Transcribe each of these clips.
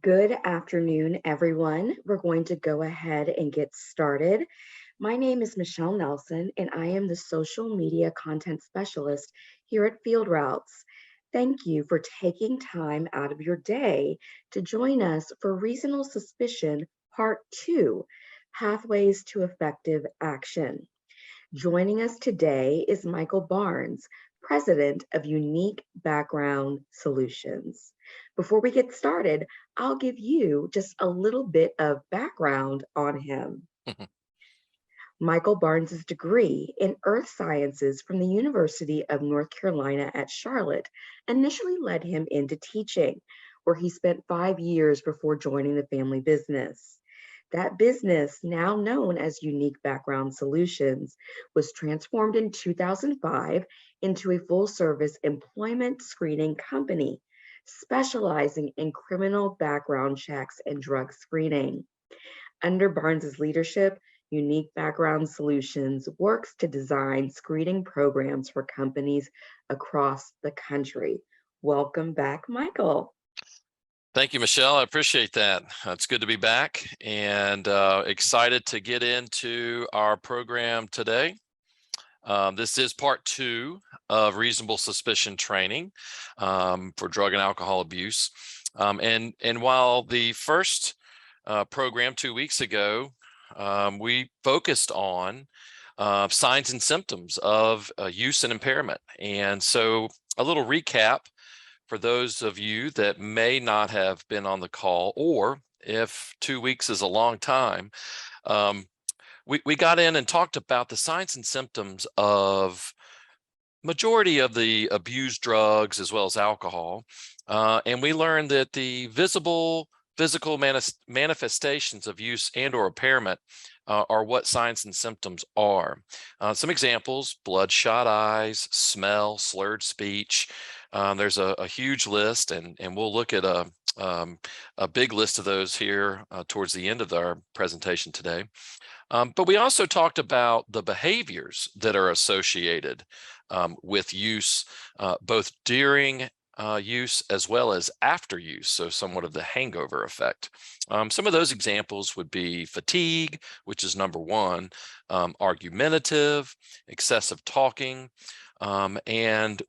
Good afternoon, everyone. We're going to go ahead and get started. My name is Michelle Nelson, and I am the social media content specialist here at FieldRoutes. Thank you for taking time out of your day to join us for Reasonable Suspicion Part 2, Pathways to Effective Action. Joining us today is Michael Barnes, President of Unique Background Solutions. Before we get started, I'll give you just a little bit of background on him. Michael Barnes' degree in earth sciences from the University of North Carolina at Charlotte initially led him into teaching, where he spent 5 years before joining the family business. That business, now known as Unique Background Solutions, was transformed in 2005 into a full-service employment screening company, specializing in criminal background checks and drug screening. Under Barnes's leadership, Unique Background Solutions works to design screening programs for companies across the country. Welcome back, Michael. Thank you, Michelle. I appreciate that. It's good to be back and excited to get into our program today. This is part 2 of reasonable suspicion training for drug and alcohol abuse. And while the first program 2 weeks ago, we focused on signs and symptoms of use and impairment. And so a little recap for those of you that may not have been on the call, or if 2 weeks is a long time, we got in and talked about the signs and symptoms of majority of the abused drugs as well as alcohol. And we learned that the visible physical manifestations of use and or impairment are what signs and symptoms are. Some examples: bloodshot eyes, smell, slurred speech. There's a huge list, and we'll look at a big list of those here towards the end of our presentation today. But we also talked about the behaviors that are associated with use, both during use as well as after use, so somewhat of the hangover effect. Some of those examples would be fatigue, which is number 1, argumentative, excessive talking, and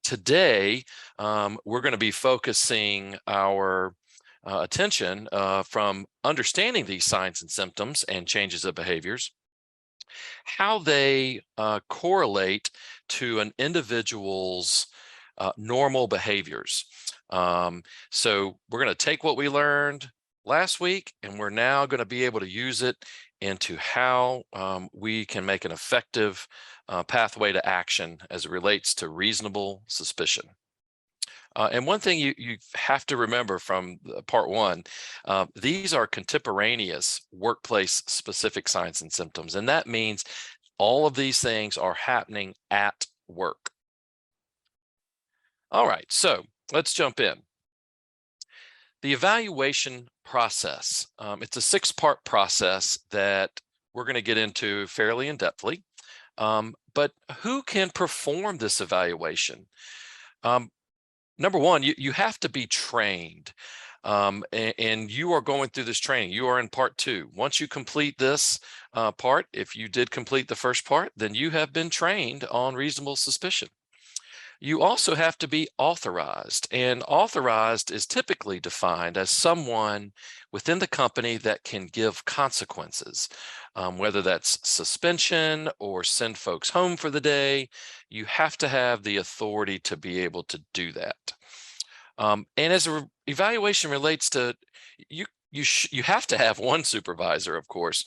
today we're going to be focusing our attention from understanding these signs and symptoms and changes of behaviors, how they correlate to an individual's normal behaviors. So we're going to take what we learned last week, and we're now going to be able to use it into how we can make an effective pathway to action as it relates to reasonable suspicion. And one thing you have to remember from part 1, these are contemporaneous workplace specific signs and symptoms. And that means all of these things are happening at work. All right, so let's jump in. The evaluation process, it's a 6-part process that we're going to get into fairly in-depthly. But who can perform this evaluation? Number 1, you have to be trained, and you are going through this training. You are in part 2. Once you complete this part, if you did complete the first part, then you have been trained on reasonable suspicion. You also have to be authorized, and authorized is typically defined as someone within the company that can give consequences, whether that's suspension or send folks home for the day. You have to have the authority to be able to do that. And as an evaluation relates to you have to have one supervisor, of course.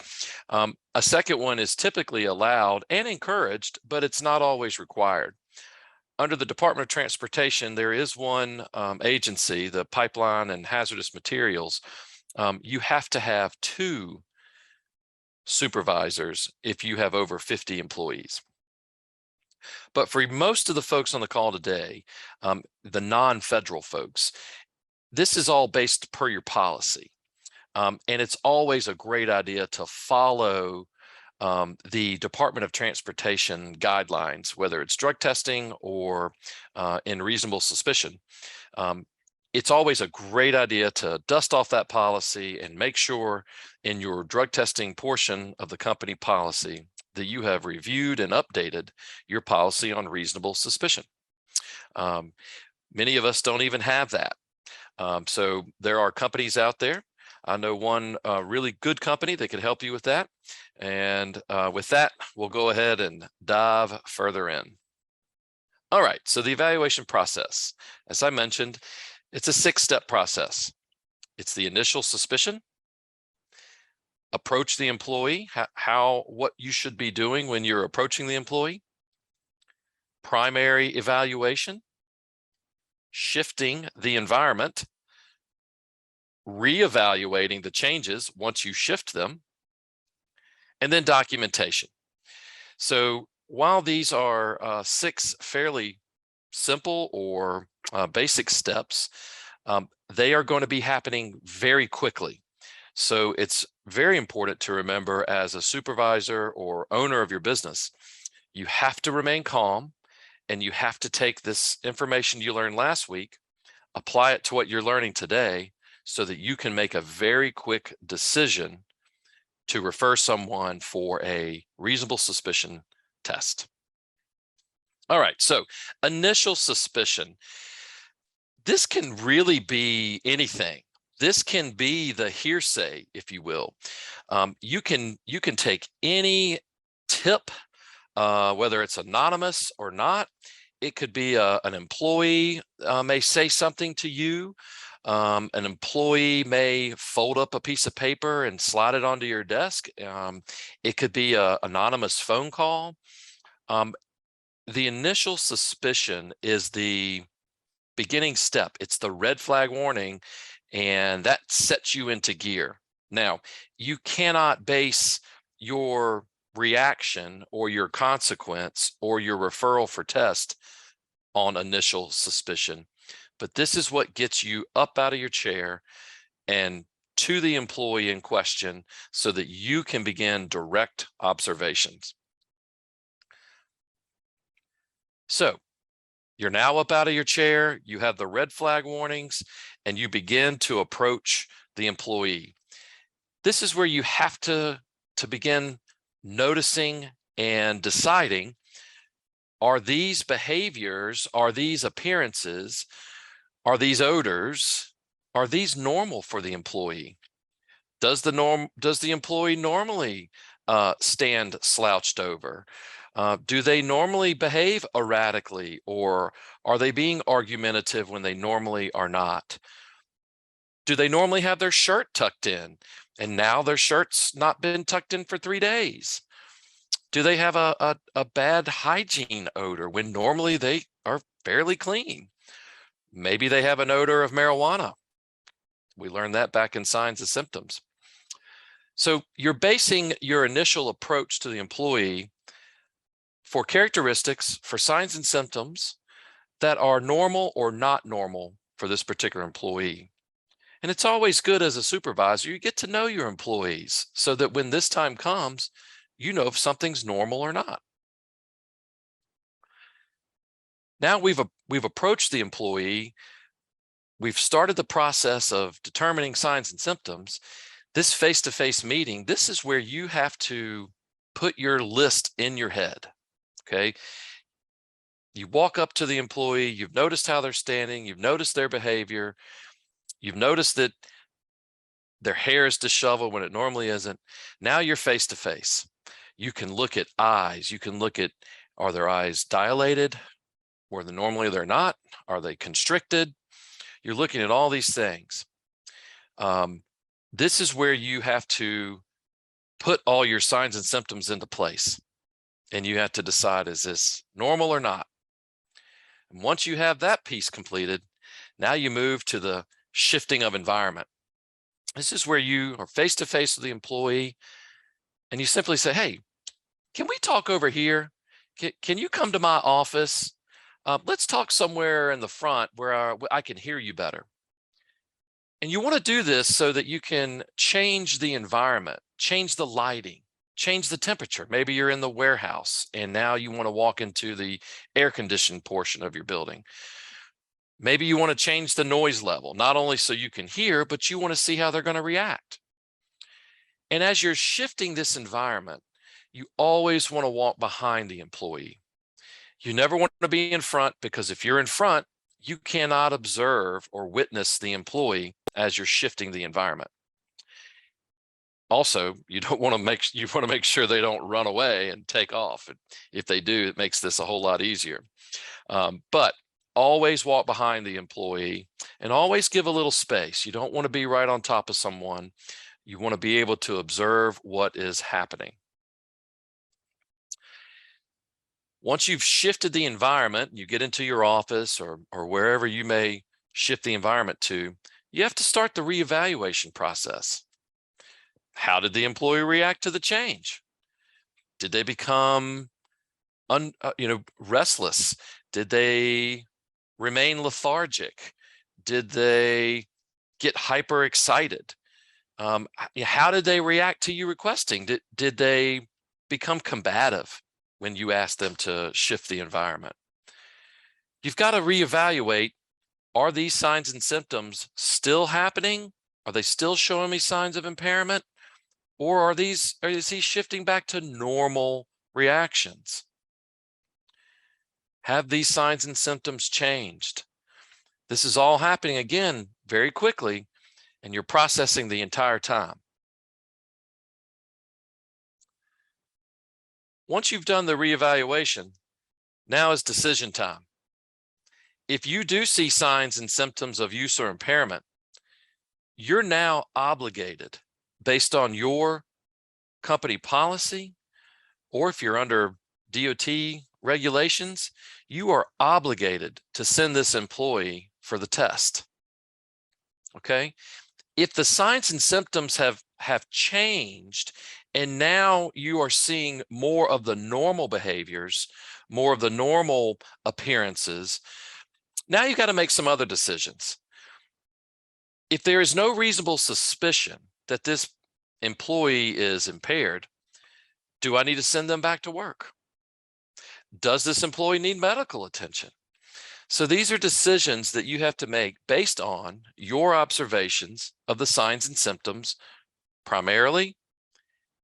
A second one is typically allowed and encouraged, but it's not always required. Under the Department of Transportation, there is one agency, the Pipeline and Hazardous Materials. You have to have 2 supervisors if you have over 50 employees. But for most of the folks on the call today, the non-federal folks, this is all based per your policy. And it's always a great idea to follow the Department of Transportation guidelines, whether it's drug testing or in reasonable suspicion. it's always a great idea to dust off that policy and make sure in your drug testing portion of the company policy that you have reviewed and updated your policy on reasonable suspicion. Many of us don't even have that. So there are companies out there. I know one really good company that could help you with that. And with that, we'll go ahead and dive further in. All right, so the evaluation process, as I mentioned, it's a 6-step process. It's the initial suspicion, approach the employee, what you should be doing when you're approaching the employee, primary evaluation, shifting the environment, reevaluating the changes once you shift them, and then documentation. So while these are 6 fairly simple or basic steps, they are going to be happening very quickly. So it's very important to remember, as a supervisor or owner of your business, you have to remain calm, and you have to take this information you learned last week, apply it to what you're learning today, so that you can make a very quick decision to refer someone for a reasonable suspicion test. All right, so initial suspicion. This can really be anything. This can be the hearsay, if you will. You can take any tip, whether it's anonymous or not. It could be an employee may say something to you. An employee may fold up a piece of paper and slide it onto your desk. It could be an anonymous phone call. The initial suspicion is the beginning step. It's the red flag warning, and that sets you into gear. Now, you cannot base your reaction or your consequence or your referral for test on initial suspicion, but this is what gets you up out of your chair and to the employee in question so that you can begin direct observations. So you're now up out of your chair, you have the red flag warnings, and you begin to approach the employee. This is where you have to begin noticing and deciding, are these behaviors, are these appearances, are these odors, are these normal for the employee? Does the employee normally stand slouched over? Do they normally behave erratically, or are they being argumentative when they normally are not? Do they normally have their shirt tucked in, and now their shirt's not been tucked in for 3 days? Do they have a bad hygiene odor when normally they are fairly clean? Maybe they have an odor of marijuana. We learned that back in Signs and Symptoms. So you're basing your initial approach to the employee for characteristics, for signs and symptoms that are normal or not normal for this particular employee. And it's always good as a supervisor, you get to know your employees so that when this time comes, you know if something's normal or not. Now we've approached the employee, we've started the process of determining signs and symptoms. This face-to-face meeting, this is where you have to put your list in your head, okay? You walk up to the employee, you've noticed how they're standing, you've noticed their behavior, you've noticed that their hair is disheveled when it normally isn't. Now you're face-to-face. You can look at eyes, you can look at, are their eyes dilated where normally they're not? Are they constricted? You're looking at all these things. This is where you have to put all your signs and symptoms into place. And you have to decide, is this normal or not? And once you have that piece completed, now you move to the shifting of environment. This is where you are face to face with the employee and you simply say, hey, can we talk over here? Can you come to my office? Let's talk somewhere in the front where I can hear you better. And you want to do this so that you can change the environment, change the lighting, change the temperature. Maybe you're in the warehouse and now you want to walk into the air conditioned portion of your building. Maybe you want to change the noise level, not only so you can hear, but you want to see how they're going to react. And as you're shifting this environment, you always want to walk behind the employee. You never want to be in front, because if you're in front, you cannot observe or witness the employee as you're shifting the environment. Also, you want to make sure they don't run away and take off. If they do, it makes this a whole lot easier. But always walk behind the employee and always give a little space. You don't want to be right on top of someone. You want to be able to observe what is happening. Once you've shifted the environment, you get into your office or wherever you may shift the environment to, you have to start the reevaluation process. How did the employee react to the change? Did they become restless? Did they remain lethargic? Did they get hyper excited? How did they react to you requesting? Did they become combative when you asked them to shift the environment? You've got to reevaluate, are these signs and symptoms still happening? Are they still showing me signs of impairment? Or is he shifting back to normal reactions? Have these signs and symptoms changed? This is all happening again very quickly, and you're processing the entire time. Once you've done the reevaluation, now is decision time. If you do see signs and symptoms of use or impairment, you're now obligated, based on your company policy, or if you're under DOT regulations, you are obligated to send this employee for the test. Okay? If the signs and symptoms have changed, and now you are seeing more of the normal behaviors, more of the normal appearances, now you got to make some other decisions. If there is no reasonable suspicion that this employee is impaired, do I need to send them back to work? Does this employee need medical attention? So these are decisions that you have to make based on your observations of the signs and symptoms, primarily,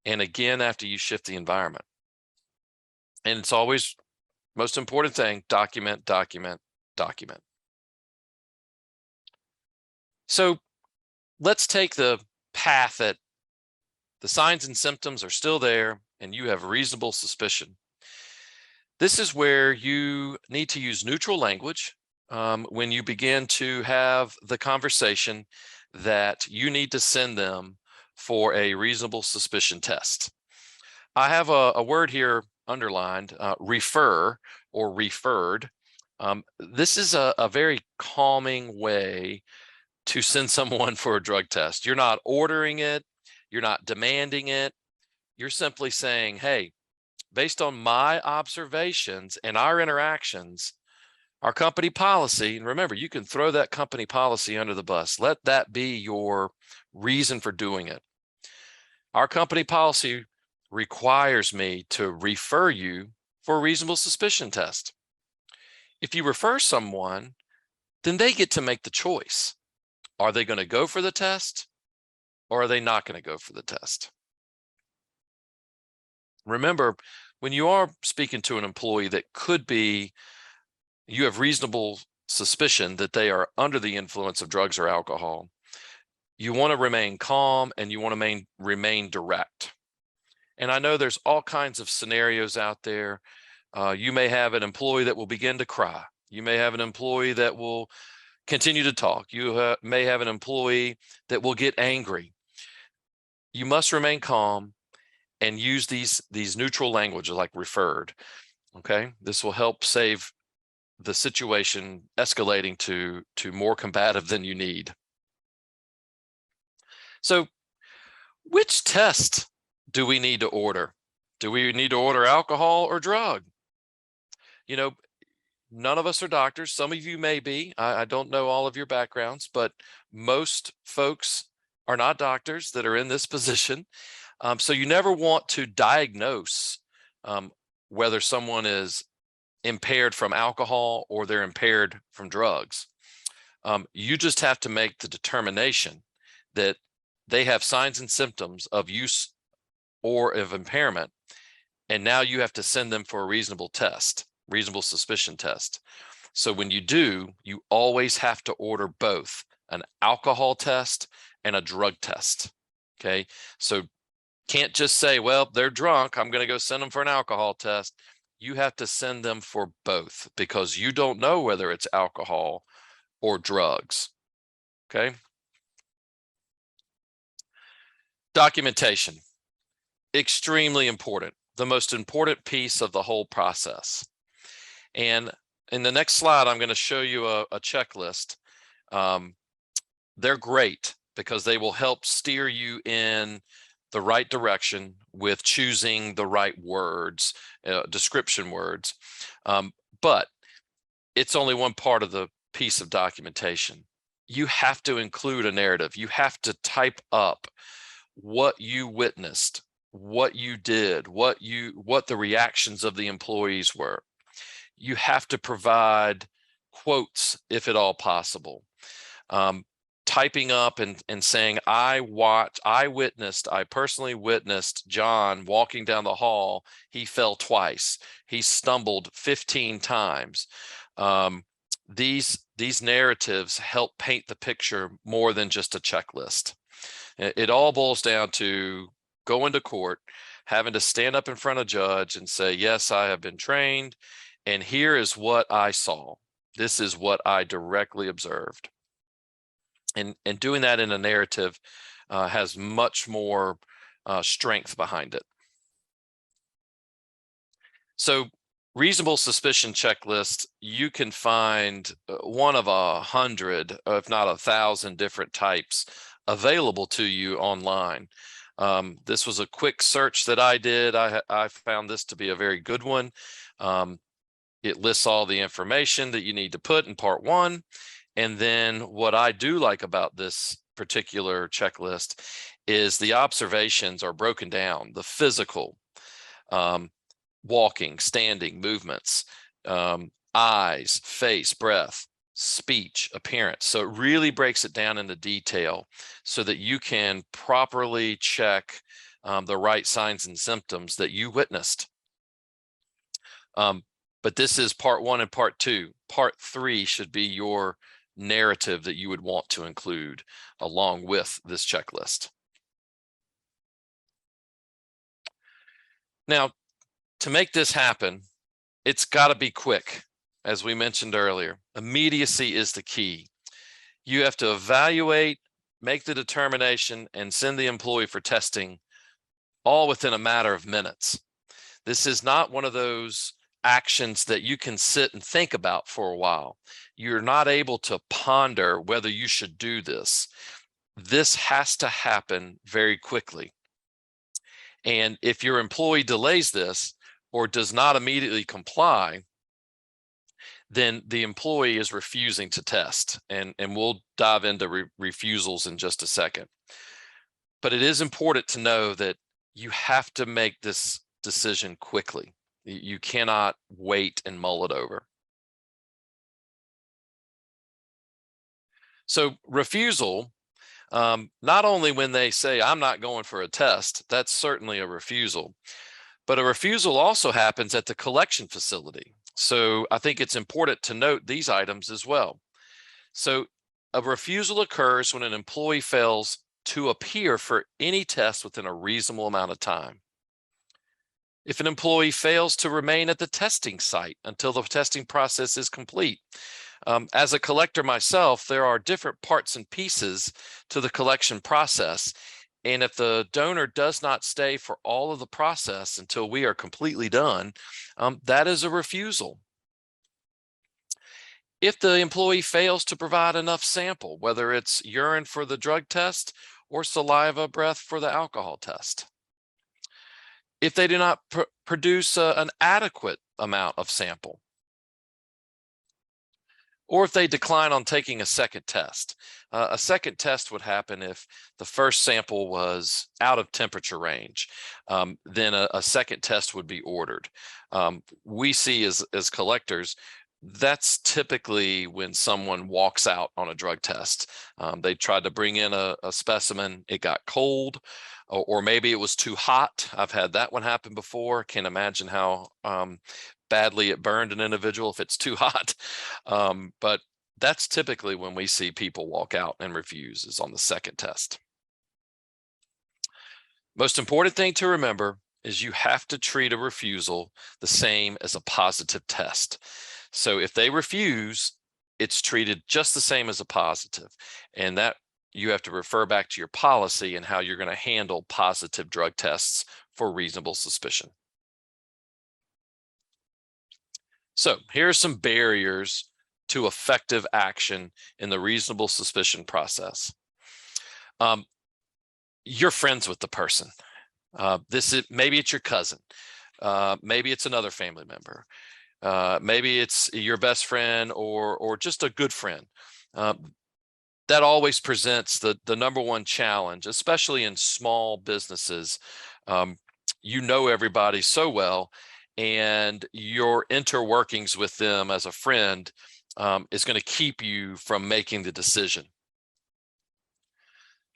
and again after you shift the environment. And it's always, most important thing, document, document, document. So let's take the path that the signs and symptoms are still there and you have reasonable suspicion. This is where you need to use neutral language when you begin to have the conversation that you need to send them for a reasonable suspicion test. I have a word here underlined, refer or referred. This is a very calming way to send someone for a drug test. You're not ordering it. You're not demanding it. You're simply saying, hey, based on my observations and our interactions, our company policy, and remember, you can throw that company policy under the bus. Let that be your reason for doing it. Our company policy requires me to refer you for a reasonable suspicion test. If you refer someone, then they get to make the choice. Are they going to go for the test, or are they not going to go for the test? Remember, when you are speaking to an employee that could be, you have reasonable suspicion that they are under the influence of drugs or alcohol, you want to remain calm and you want to remain direct. And I know there's all kinds of scenarios out there. You may have an employee that will begin to cry. You may have an employee that will continue to talk. You may have an employee that will get angry. You must remain calm and use these neutral languages like referred. Okay, this will help save the situation escalating to more combative than you need. So which test do we need to order? Do we need to order alcohol or drug? You know, none of us are doctors. Some of you may be. I don't know all of your backgrounds, but most folks are not doctors that are in this position. So you never want to diagnose whether someone is impaired from alcohol or they're impaired from drugs. You just have to make the determination that they have signs and symptoms of use or of impairment, and now you have to send them for a reasonable suspicion test. So when you do, you always have to order both an alcohol test and a drug test. Okay, so can't just say, well, they're drunk, I'm going to go send them for an alcohol test. You have to send them for both, because you don't know whether it's alcohol or drugs. Okay. Documentation, extremely important, the most important piece of the whole process. And in the next slide, I'm going to show you a checklist. They're great because they will help steer you in the right direction with choosing the right words, description words. But it's only one part of the piece of documentation. You have to include a narrative. You have to type up what you witnessed, what you did, what the reactions of the employees were. You have to provide quotes if at all possible. Typing up and saying, I personally witnessed John walking down the hall. He fell twice. He stumbled 15 times. These narratives help paint the picture more than just a checklist. It all boils down to going to court, having to stand up in front of a judge and say, yes, I have been trained, and here is what I saw. This is what I directly observed. And doing that in a narrative has much more strength behind it. So reasonable suspicion checklist, you can find one of 100, if not 1,000 different types available to you online. This was a quick search that I did. I found this to be a very good one. It lists all the information that you need to put in part 1. And then what I do like about this particular checklist is the observations are broken down, the physical, walking, standing, movements, eyes, face, breath, speech, appearance. So it really breaks it down into detail so that you can properly check the right signs and symptoms that you witnessed. But this is part 1 and part 2. Part 3 should be your narrative that you would want to include along with this checklist. Now, to make this happen, it's got to be quick. As we mentioned earlier, immediacy is the key. You have to evaluate, make the determination, and send the employee for testing all within a matter of minutes. This is not one of those actions that you can sit and think about for a while. You're not able to ponder whether you should do this. This has to happen very quickly. And if your employee delays this or does not immediately comply, then the employee is refusing to test. And we'll dive into refusals in just a second. But it is important to know that you have to make this decision quickly. You cannot wait and mull it over. So refusal, not only when they say, I'm not going for a test, that's certainly a refusal, but a refusal also happens at the collection facility. So I think it's important to note these items as well. So a refusal occurs when an employee fails to appear for any test within a reasonable amount of time. If an employee fails to remain at the testing site until the testing process is complete. As a collector myself, there are different parts and pieces to the collection process. And if the donor does not stay for all of the process until we are completely done, that is a refusal. If the employee fails to provide enough sample, whether it's urine for the drug test or saliva breath for the alcohol test. If they do not produce an adequate amount of sample, or if they decline on taking a second test. A second test would happen if the first sample was out of temperature range. Then a second test would be ordered. We see as collectors, that's typically when someone walks out on a drug test. They tried to bring in a specimen, it got cold, or maybe it was too hot. I've had that one happen before. Can't imagine how badly it burned an individual if it's too hot. But that's typically when we see people walk out and refuse, is on the second test. Most important thing to remember is you have to treat a refusal the same as a positive test. So if they refuse, it's treated just the same as a positive. And that you have to refer back to your policy and how you're going to handle positive drug tests for reasonable suspicion. So here are some barriers to effective action in the reasonable suspicion process. You're friends with the person. Maybe it's your cousin. Maybe it's another family member. Maybe it's your best friend or just a good friend. That always presents the number one challenge, especially in small businesses. You know everybody so well, and your interworkings with them as a friend is going to keep you from making the decision.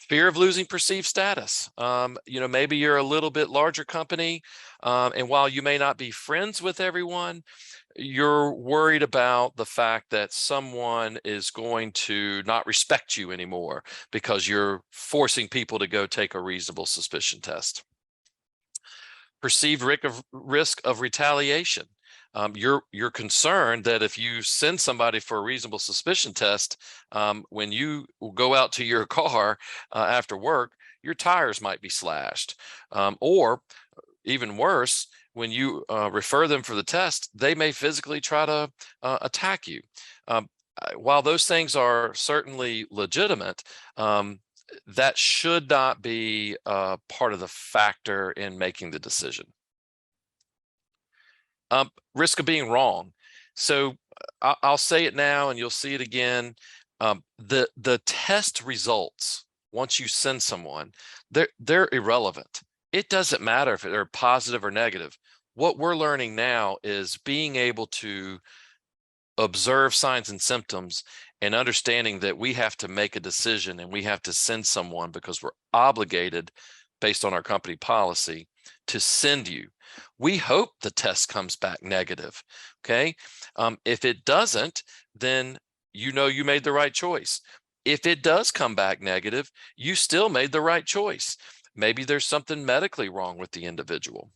Fear of losing perceived status. Maybe you're a little bit larger company, and while you may not be friends with everyone, you're worried about the fact that someone is going to not respect you anymore because you're forcing people to go take a reasonable suspicion test. Perceived risk of retaliation. You're concerned that if you send somebody for a reasonable suspicion test, when you go out to your car after work, your tires might be slashed, or even worse, when you refer them for the test, they may physically try to attack you. While those things are certainly legitimate, that should not be part of the factor in making the decision. Risk of being wrong. So I'll say it now and you'll see it again. The test results, once you send someone, they're irrelevant. It doesn't matter if they're positive or negative. What we're learning now is being able to observe signs and symptoms and understanding that we have to make a decision and we have to send someone because we're obligated based on our company policy to send you. We hope the test comes back negative. Okay. If it doesn't, then you know you made the right choice. If it does come back negative, you still made the right choice. Maybe there's something medically wrong with the individual.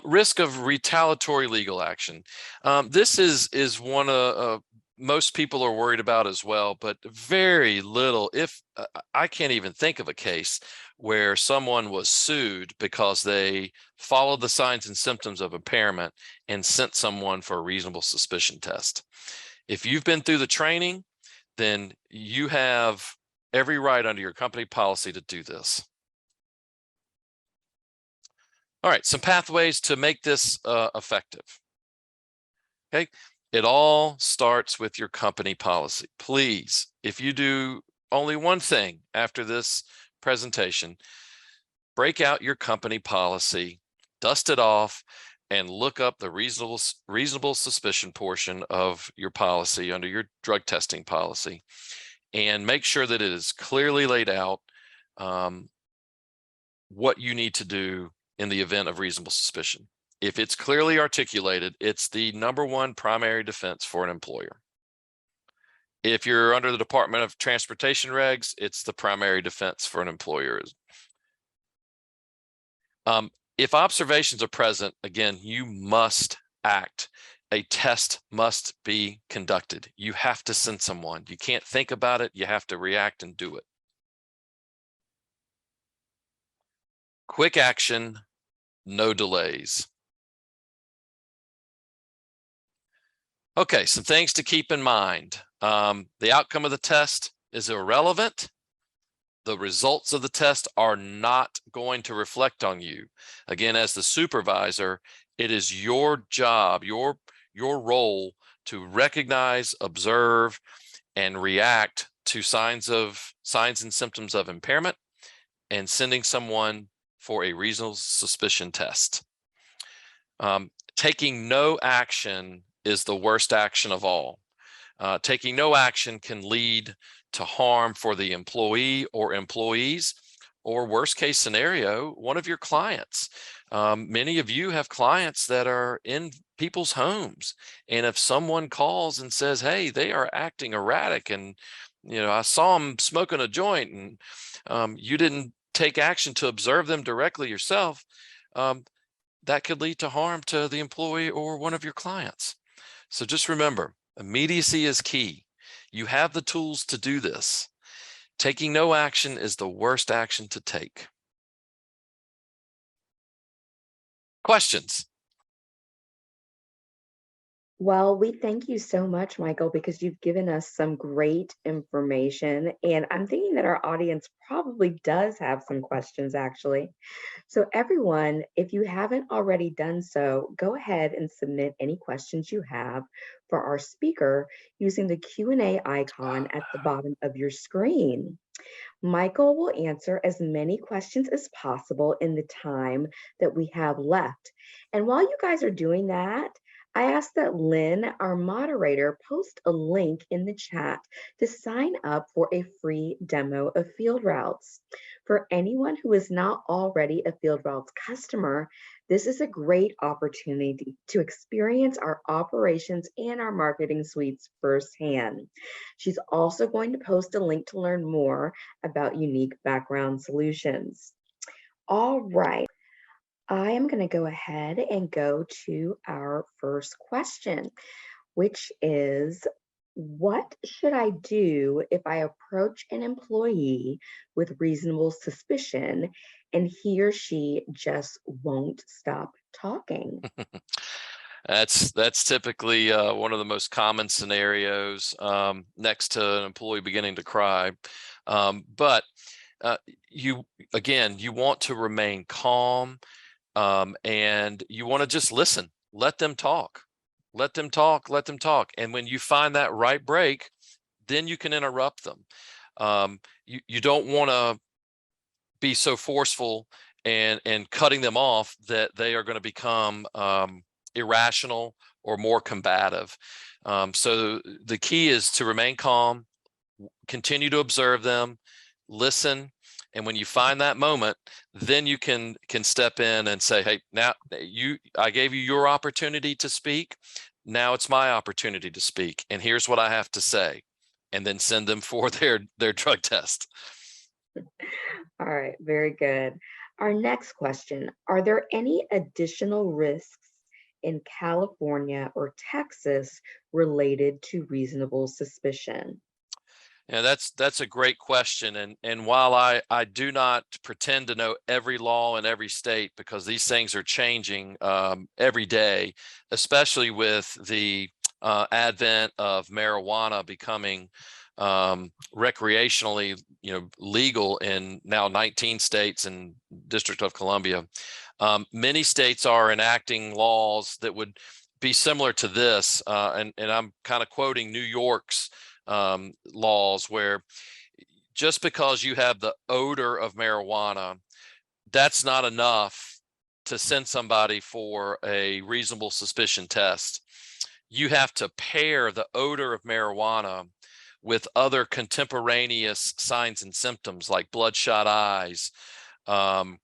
Risk of retaliatory legal action. This is one most people are worried about as well, but very little, if I can't even think of a case where someone was sued because they followed the signs and symptoms of impairment and sent someone for a reasonable suspicion test. If you've been through the training, then you have every right under your company policy to do this. All right, some pathways to make this effective. Okay, it all starts with your company policy. Please, if you do only one thing after this presentation, break out your company policy, dust it off, and look up the reasonable suspicion portion of your policy under your drug testing policy, and make sure that it is clearly laid out what you need to do in the event of reasonable suspicion. If it's clearly articulated, it's the number one primary defense for an employer. If you're under the Department of Transportation regs, it's the primary defense for an employer. If observations are present, again, you must act. A test must be conducted. You have to send someone. You can't think about it. You have to react and do it. Quick action, no delays. Okay, some things to keep in mind. The outcome of the test is irrelevant. The results of the test are not going to reflect on you. Again, as the supervisor, it is your job, your role to recognize, observe, and react to signs and symptoms of impairment and sending someone for a reasonable suspicion test. Taking no action is the worst action of all. Taking no action can lead to harm for the employee or employees, or worst case scenario, one of your clients. Many of you have clients that are in people's homes. And if someone calls and says, hey, they are acting erratic and I saw them smoking a joint, and you didn't take action to observe them directly yourself, that could lead to harm to the employee or one of your clients. So just remember, immediacy is key. You have the tools to do this. Taking no action is the worst action to take. Questions? Well, we thank you so much, Michael, because you've given us some great information. And I'm thinking that our audience probably does have some questions, actually. So, everyone, if you haven't already done so, go ahead and submit any questions you have for our speaker using the Q&A icon at the bottom of your screen. Michael will answer as many questions as possible in the time that we have left. And while you guys are doing that, I ask that Lynn, our moderator, post a link in the chat to sign up for a free demo of FieldRoutes. For anyone who is not already a FieldRoutes customer, this is a great opportunity to experience our operations and our marketing suites firsthand. She's also going to post a link to learn more about unique background solutions. All right, I am going to go ahead and go to our first question, which is, what should I do if I approach an employee with reasonable suspicion and he or she just won't stop talking? That's typically one of the most common scenarios, next to an employee beginning to cry. But you want to remain calm, and you want to just listen. Let them talk. Let them talk. Let them talk. And when you find that right break, then you can interrupt them. You don't want to be so forceful and cutting them off that they are going to become irrational or more combative. So the key is to remain calm, continue to observe them, listen, and when you find that moment, then you can step in and say, hey, now I gave you your opportunity to speak. Now it's my opportunity to speak, and here's what I have to say, and then send them for their drug test. All right, very good. Our next question, are there any additional risks in California or Texas related to reasonable suspicion? Yeah, that's a great question. And while I do not pretend to know every law in every state, because these things are changing every day, especially with the advent of marijuana becoming recreationally, legal in now 19 states and District of Columbia. Many states are enacting laws that would be similar to this, and I'm kind of quoting New York's laws, where just because you have the odor of marijuana, that's not enough to send somebody for a reasonable suspicion test. You have to pair the odor of marijuana with other contemporaneous signs and symptoms like bloodshot eyes, um,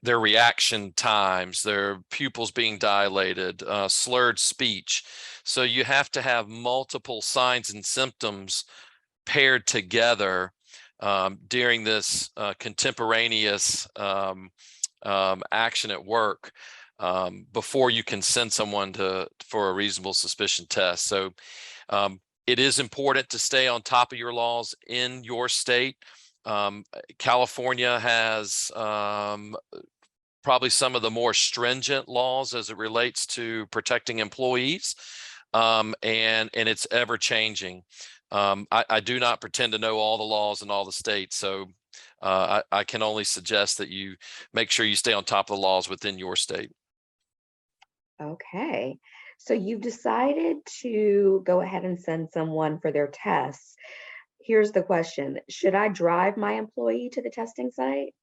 their reaction times, their pupils being dilated, slurred speech. So you have to have multiple signs and symptoms paired together during this contemporaneous action at work before you can send someone for a reasonable suspicion test. So it is important to stay on top of your laws in your state. California has probably some of the more stringent laws as it relates to protecting employees, and it's ever changing. I do not pretend to know all the laws in all the states, so I can only suggest that you make sure you stay on top of the laws within your state. Okay, so you've decided to go ahead and send someone for their tests. Here's the question, should I drive my employee to the testing site?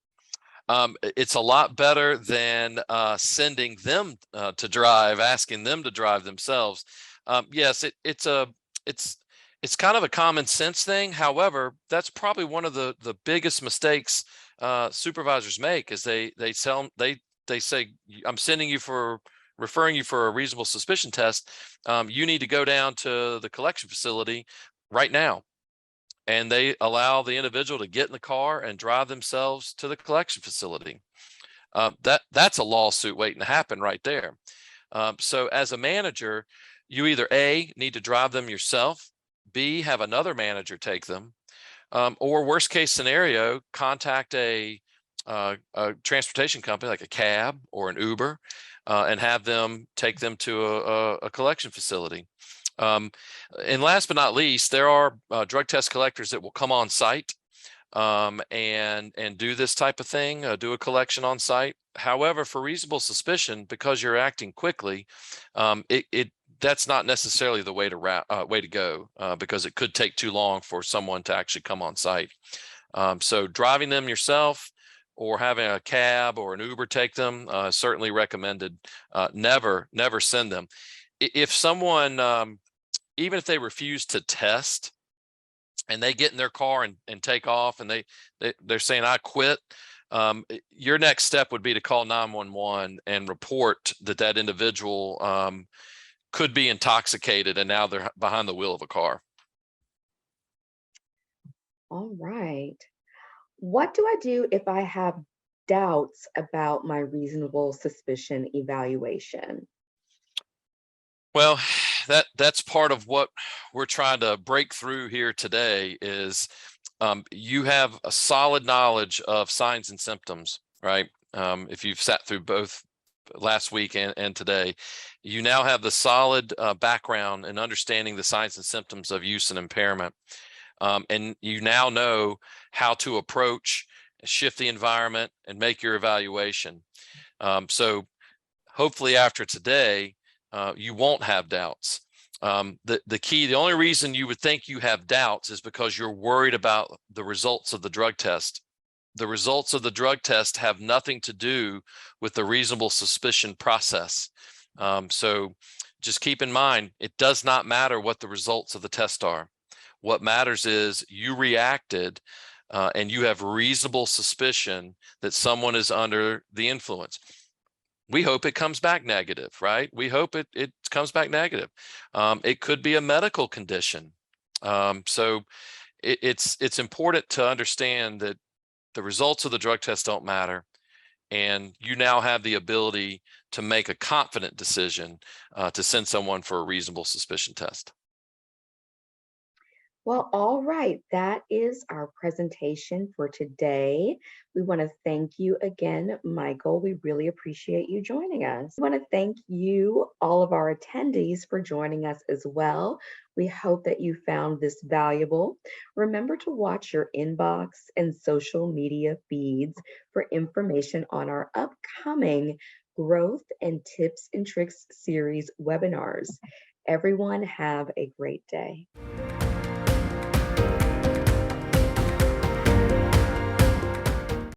It's a lot better than sending them to drive, asking them to drive themselves. Yes, it's kind of a common sense thing. However, that's probably one of the biggest mistakes supervisors make is they say, I'm sending you for referring you for a reasonable suspicion test. You need to go down to the collection facility right now. And they allow the individual to get in the car and drive themselves to the collection facility. That's a lawsuit waiting to happen right there. So as a manager, you either A, need to drive them yourself, B, have another manager take them, or worst case scenario, contact a transportation company like a cab or an Uber, and have them take them to a collection facility. And last but not least, there are drug test collectors that will come on site and do this type of thing, do a collection on site. However, for reasonable suspicion, because you're acting quickly, that's not necessarily the way to go because it could take too long for someone to actually come on site. So driving them yourself or having a cab or an Uber take them, certainly recommended. Never send them. If someone, even if they refuse to test and they get in their car and take off and they're saying, I quit, your next step would be to call 911 and report that individual could be intoxicated and now they're behind the wheel of a car. All right. What do I do if I have doubts about my reasonable suspicion evaluation? Well, that's part of what we're trying to break through here today is you have a solid knowledge of signs and symptoms, right? If you've sat through both last week and today, you now have the solid background in understanding the signs and symptoms of use and impairment. And you now know how to approach, shift the environment, and make your evaluation. So hopefully after today, you won't have doubts. The only reason you would think you have doubts is because you're worried about the results of the drug test. The results of the drug test have nothing to do with the reasonable suspicion process. So just keep in mind, it does not matter what the results of the test are. What matters is you reacted and you have reasonable suspicion that someone is under the influence. We hope it comes back negative, right? We hope it comes back negative. It could be a medical condition. So it's important to understand that the results of the drug test don't matter. And you now have the ability to make a confident decision to send someone for a reasonable suspicion test. Well, all right, that is our presentation for today. We want to thank you again, Michael. We really appreciate you joining us. We want to thank you, all of our attendees, for joining us as well. We hope that you found this valuable. Remember to watch your inbox and social media feeds for information on our upcoming Growth and Tips and Tricks series webinars. Everyone have a great day.